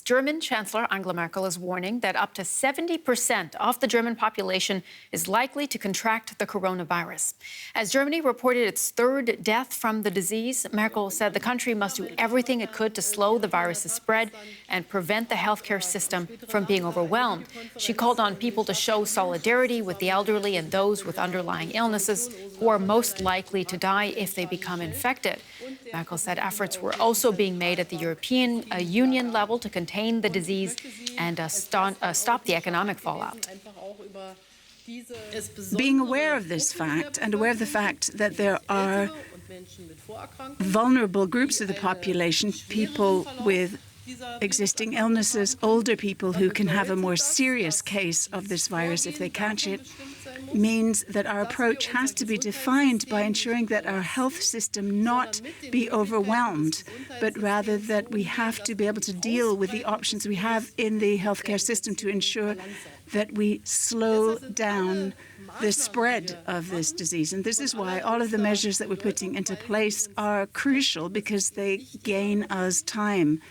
German Chancellor Angela Merkel is warning that up to 70% of the German population is likely to contract the coronavirus. As Germany reported its third death from the disease, Merkel said the country must do everything it could to slow the virus's spread and prevent the healthcare system from being overwhelmed. She called on people to show solidarity with the elderly and those with underlying illnesses who are most likely to die if they become infected. Merkel said efforts were also being made at the European Union level to contain the disease and stop the economic fallout. Being aware of this fact and aware of the fact that there are vulnerable groups of the population, people with existing illnesses, older people who can have a more serious case of this virus if they catch it, means that our approach has to be defined by ensuring that our health system not be overwhelmed, but rather that we have to be able to deal with the options we have in the healthcare system to ensure that we slow down the spread of this disease. And this is why all of the measures that we're putting into place are crucial, because they gain us time.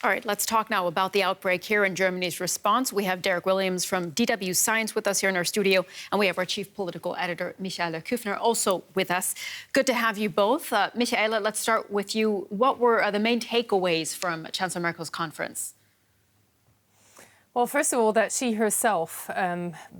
All right, let's talk now about the outbreak here and Germany's response. We have Derek Williams from DW Science with us here in our studio, and we have our chief political editor, Michaela Küffner, also with us. Good to have you both. Michaela, let's start with you. What were the main takeaways from Chancellor Merkel's conference? Well, first of all, that she herself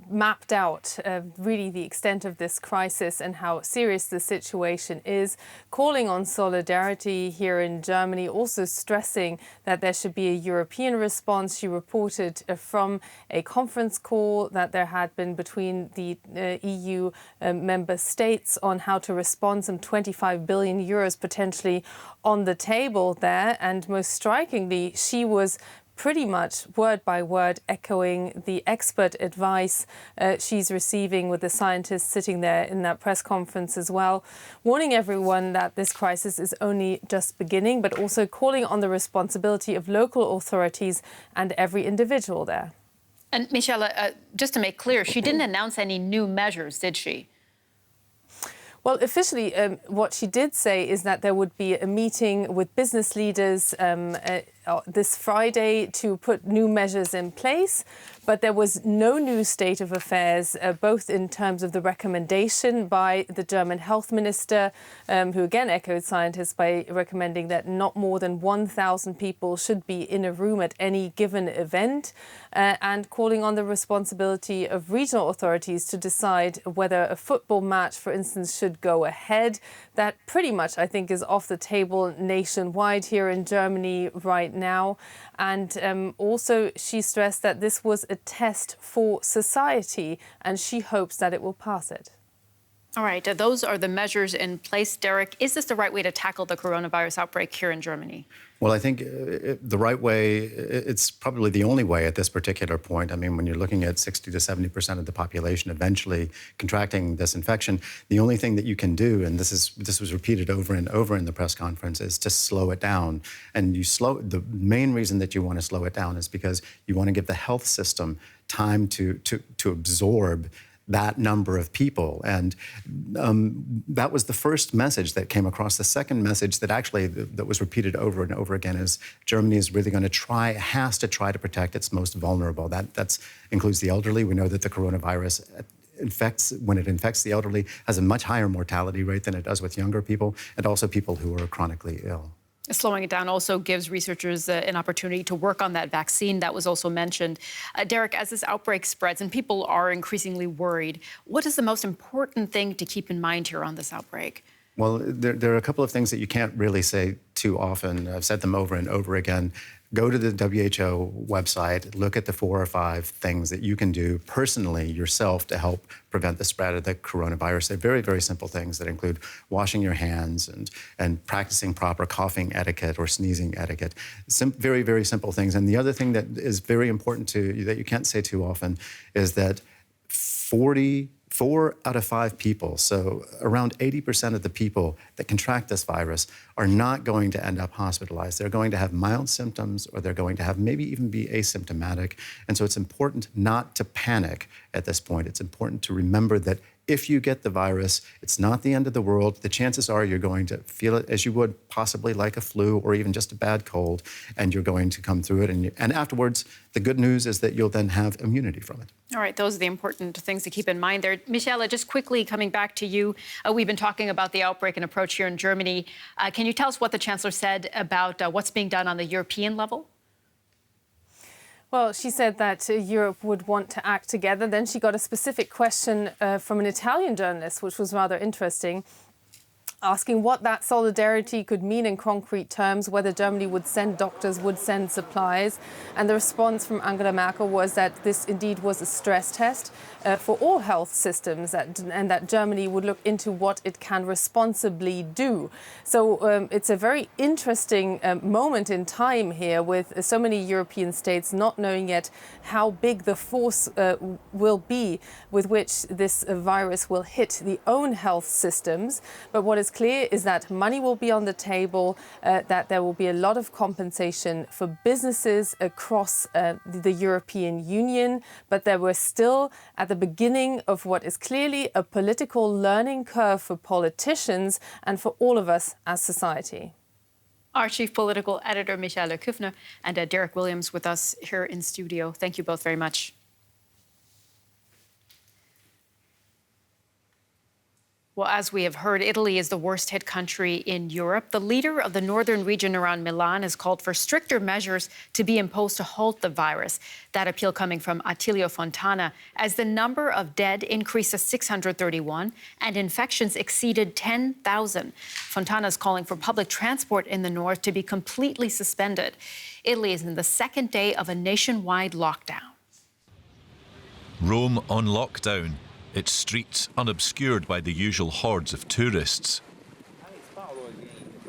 mapped out really the extent of this crisis and how serious the situation is, calling on solidarity here in Germany, also stressing that there should be a European response. She reported from a conference call that there had been between the EU member states on how to respond, some 25 billion euros potentially on the table there. And most strikingly, she was pretty much word by word echoing the expert advice she's receiving with the scientists sitting there in that press conference as well, warning everyone that this crisis is only just beginning, but also calling on the responsibility of local authorities and every individual there. And Michaela, just to make clear, she didn't announce any new measures, did she? Well, officially, what she did say is that there would be a meeting with business leaders this Friday to put new measures in place. But there was no new state of affairs, both in terms of the recommendation by the German health minister, who again echoed scientists by recommending that not more than 1,000 people should be in a room at any given event, and calling on the responsibility of regional authorities to decide whether a football match, for instance, should go ahead. That pretty much, I think, is off the table nationwide here in Germany right now. And also she stressed that this was a test for society, and she hopes that it will pass it. All right, those are the measures in place. Derek, is this the right way to tackle the coronavirus outbreak here in Germany? Well, I think the right way, it's probably the only way at this particular point. I mean, when you're looking at 60 to 70% of the population eventually contracting this infection, the only thing that you can do, and this was repeated over and over in the press conference, is to slow it down. And the main reason that you want to slow it down is because you want to give the health system time to absorb that number of people. And that was the first message that came across. The second message that was repeated over and over again is Germany is really going to has to try to protect its most vulnerable. That includes the elderly. We know that the coronavirus when it infects the elderly, has a much higher mortality rate than it does with younger people, and also people who are chronically ill. Slowing it down also gives researchers an opportunity to work on that vaccine that was also mentioned. Derek, as this outbreak spreads and people are increasingly worried, what is the most important thing to keep in mind here on this outbreak? Well, there are a couple of things that you can't really say too often. I've said them over and over again. Go to the WHO website, look at the 4 or 5 things that you can do personally yourself to help prevent the spread of the coronavirus. They're very, very simple things that include washing your hands and practicing proper coughing etiquette or sneezing etiquette. Very, very simple things. And the other thing that is very important that you can't say too often is that 4 out of 5 people, so around 80% of the people that contract this virus are not going to end up hospitalized. They're going to have mild symptoms, or they're going to have maybe even be asymptomatic. And so it's important not to panic at this point. It's important to remember that if you get the virus, it's not the end of the world. The chances are you're going to feel it as you would possibly like a flu or even just a bad cold, and you're going to come through it. And afterwards, the good news is that you'll then have immunity from it. All right, those are the important things to keep in mind there. Michele, just quickly coming back to you, we've been talking about the outbreak and approach here in Germany. Can you tell us what the Chancellor said about what's being done on the European level? Well, she said that Europe would want to act together. Then she got a specific question from an Italian journalist, which was rather interesting, asking what that solidarity could mean in concrete terms, whether Germany would send doctors, would send supplies. And the response from Angela Merkel was that this indeed was a stress test for all health systems, and that Germany would look into what it can responsibly do. So it's a very interesting moment in time here, with so many European states not knowing yet how big the force will be with which this virus will hit the own health systems. But what is clear is that money will be on the table, that there will be a lot of compensation for businesses across the European Union, but there were still at the beginning of what is clearly a political learning curve for politicians and for all of us as society. Our chief political editor, Michele Küffner, and Derek Williams with us here in studio. Thank you both very much. Well, as we have heard, Italy is the worst hit country in Europe. The leader of the northern region around Milan has called for stricter measures to be imposed to halt the virus. That appeal coming from Attilio Fontana, as the number of dead increased to 631 and infections exceeded 10,000. Fontana is calling for public transport in the north to be completely suspended. Italy is in the second day of a nationwide lockdown. Rome on lockdown. Its streets unobscured by the usual hordes of tourists.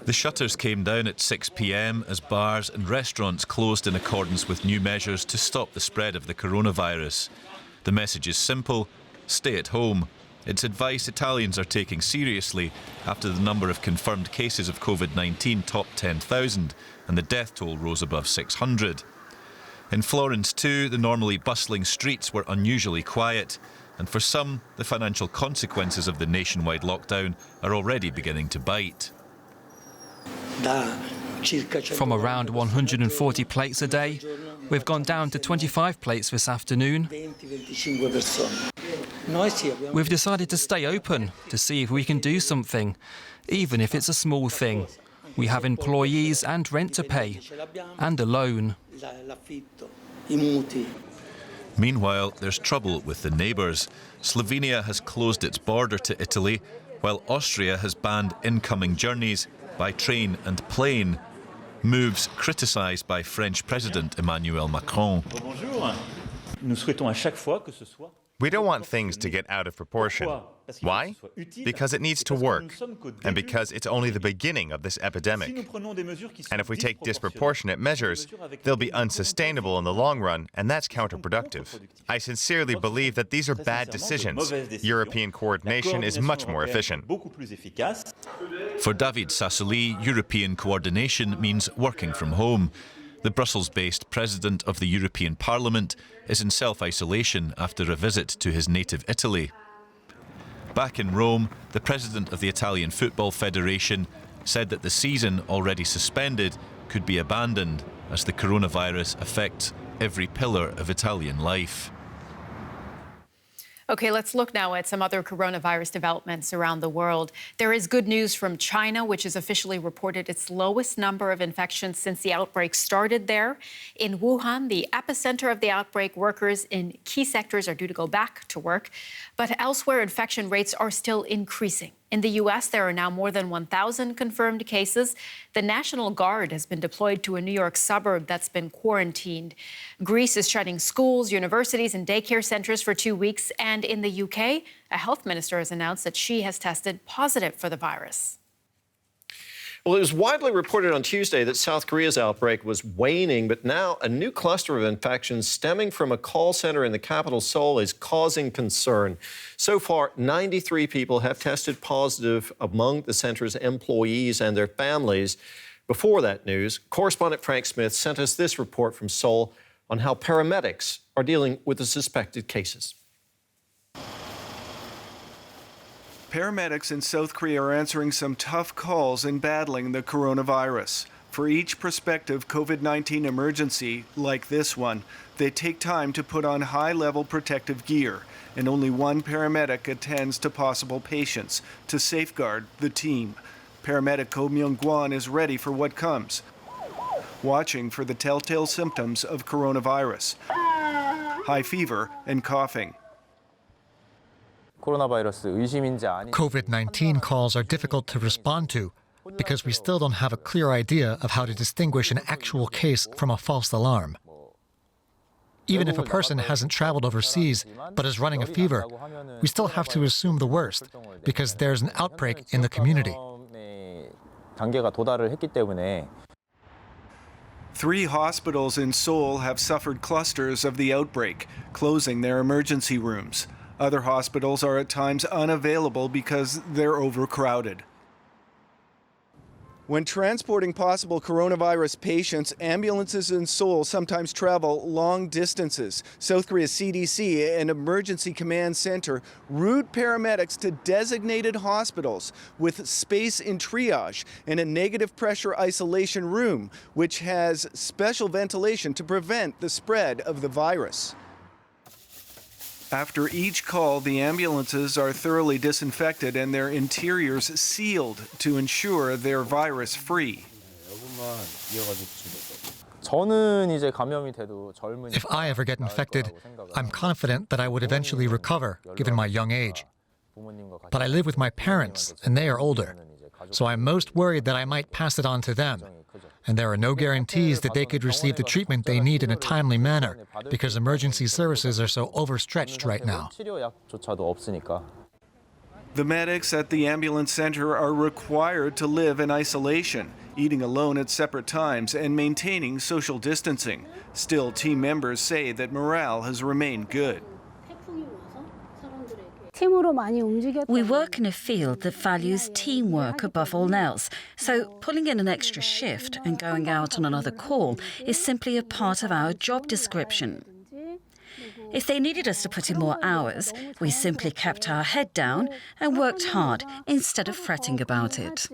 The shutters came down at 6 p.m. as bars and restaurants closed in accordance with new measures to stop the spread of the coronavirus. The message is simple: stay at home. It's advice Italians are taking seriously after the number of confirmed cases of COVID-19 topped 10,000 and the death toll rose above 600. In Florence too, the normally bustling streets were unusually quiet. And for some, the financial consequences of the nationwide lockdown are already beginning to bite. From around 140 plates a day, we've gone down to 25 plates this afternoon. We've decided to stay open to see if we can do something, even if it's a small thing. We have employees and rent to pay, and a loan. Meanwhile, there's trouble with the neighbours. Slovenia has closed its border to Italy, while Austria has banned incoming journeys by train and plane. Moves criticised by French President Emmanuel Macron. We don't want things to get out of proportion. Why? Because it needs to work, and because it's only the beginning of this epidemic. And if we take disproportionate measures, they'll be unsustainable in the long run, and that's counterproductive. I sincerely believe that these are bad decisions. European coordination is much more efficient. For David Sassoli, European coordination means working from home. The Brussels-based president of the European Parliament is in self-isolation after a visit to his native Italy. Back in Rome, the president of the Italian Football Federation said that the season, already suspended, could be abandoned as the coronavirus affects every pillar of Italian life. OK, let's look now at some other coronavirus developments around the world. There is good news from China, which has officially reported its lowest number of infections since the outbreak started there. In Wuhan, the epicenter of the outbreak, workers in key sectors are due to go back to work. But elsewhere, infection rates are still increasing. In the U.S., there are now more than 1,000 confirmed cases. The National Guard has been deployed to a New York suburb that's been quarantined. Greece is shutting schools, universities, and daycare centres for 2 weeks. And in the UK, a health minister has announced that she has tested positive for the virus. Well, it was widely reported on Tuesday that South Korea's outbreak was waning, but now a new cluster of infections stemming from a call center in the capital, Seoul, is causing concern. So far, 93 people have tested positive among the center's employees and their families. Before that news, correspondent Frank Smith sent us this report from Seoul on how paramedics are dealing with the suspected cases. Paramedics in South Korea are answering some tough calls in battling the coronavirus. For each prospective COVID-19 emergency, like this one, they take time to put on high-level protective gear, and only one paramedic attends to possible patients to safeguard the team. Paramedic Ko Myung-kwon is ready for what comes, watching for the telltale symptoms of coronavirus: high fever and coughing. COVID-19 calls are difficult to respond to because we still don't have a clear idea of how to distinguish an actual case from a false alarm. Even if a person hasn't traveled overseas but is running a fever, we still have to assume the worst because there's an outbreak in the community. 3 hospitals in Seoul have suffered clusters of the outbreak, closing their emergency rooms. Other hospitals are at times unavailable because they're overcrowded. When transporting possible coronavirus patients, ambulances in Seoul sometimes travel long distances. South Korea's CDC and Emergency Command Center route paramedics to designated hospitals with space in triage and a negative pressure isolation room, which has special ventilation to prevent the spread of the virus. After each call, the ambulances are thoroughly disinfected and their interiors sealed to ensure they're virus-free. If I ever get infected, I'm confident that I would eventually recover, given my young age. But I live with my parents, and they are older, so I'm most worried that I might pass it on to them. And there are no guarantees that they could receive the treatment they need in a timely manner, because emergency services are so overstretched right now. The medics at the ambulance center are required to live in isolation, eating alone at separate times and maintaining social distancing. Still, team members say that morale has remained good. We work in a field that values teamwork above all else, so pulling in an extra shift and going out on another call is simply a part of our job description. If they needed us to put in more hours, we simply kept our head down and worked hard instead of fretting about it.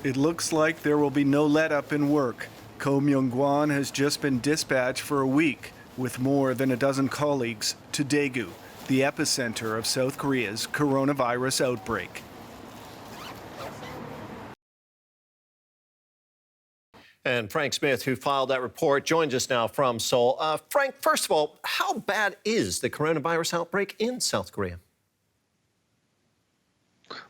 It looks like there will be no let-up in work. Ko Myung-kwon has just been dispatched for a week with more than a dozen colleagues to Daegu, the epicenter of South Korea's coronavirus outbreak. And Frank Smith, who filed that report, joins us now from Seoul. Frank, first of all, how bad is the coronavirus outbreak in South Korea?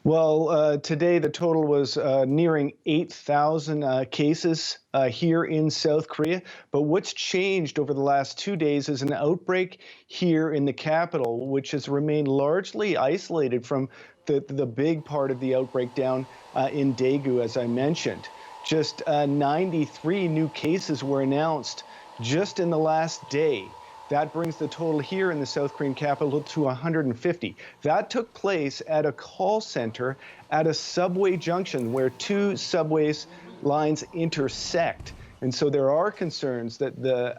Well, today the total was nearing 8,000 cases here in South Korea. But what's changed over the last 2 days is an outbreak here in the capital, which has remained largely isolated from the big part of the outbreak down in Daegu, as I mentioned. Just 93 new cases were announced just in the last day. That brings the total here in the South Korean capital to 150. That took place at a call center at a subway junction where 2 subways lines intersect. And so there are concerns that the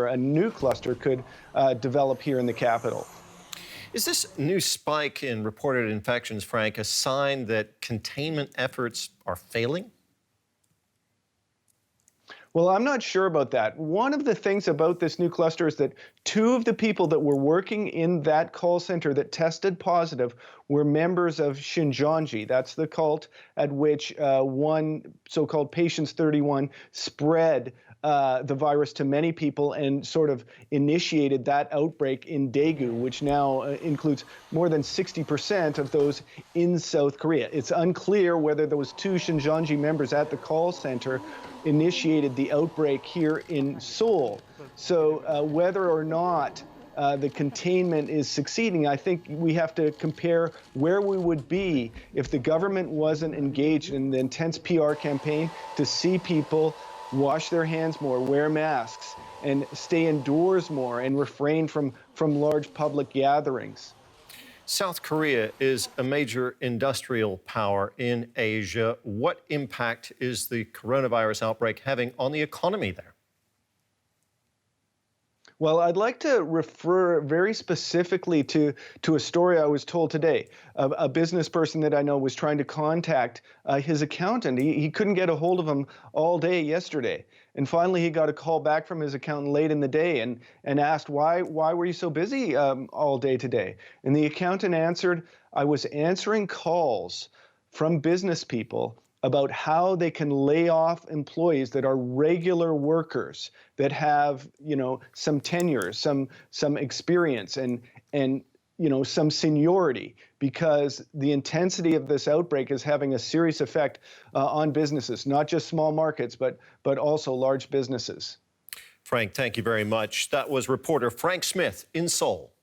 a new cluster could develop here in the capital. Is this new spike in reported infections, Frank, a sign that containment efforts are failing? Well, I'm not sure about that. One of the things about this new cluster is that 2 of the people that were working in that call center that tested positive were members of Shinjonji. That's the cult at which one so-called Patients 31 spread the virus to many people and sort of initiated that outbreak in Daegu, which now includes more than 60% of those in South Korea. It's unclear whether those 2 Shinjonji members at the call center initiated the outbreak here in Seoul. So whether or not the containment is succeeding, I think we have to compare where we would be if the government wasn't engaged in the intense PR campaign to see people wash their hands more, wear masks, and stay indoors more and refrain from large public gatherings. South Korea is a major industrial power in Asia. What impact is the coronavirus outbreak having on the economy there? Well, I'd like to refer very specifically to a story I was told today. A business person that I know was trying to contact his accountant. He couldn't get a hold of him all day yesterday. And finally, he got a call back from his accountant late in the day and asked, why were you so busy all day today? And the accountant answered, I was answering calls from business people about how they can lay off employees that are regular workers that have, some tenure, some experience and some seniority, because the intensity of this outbreak is having a serious effect on businesses, not just small markets, but also large businesses. Frank, thank you very much. That was reporter Frank Smith in Seoul.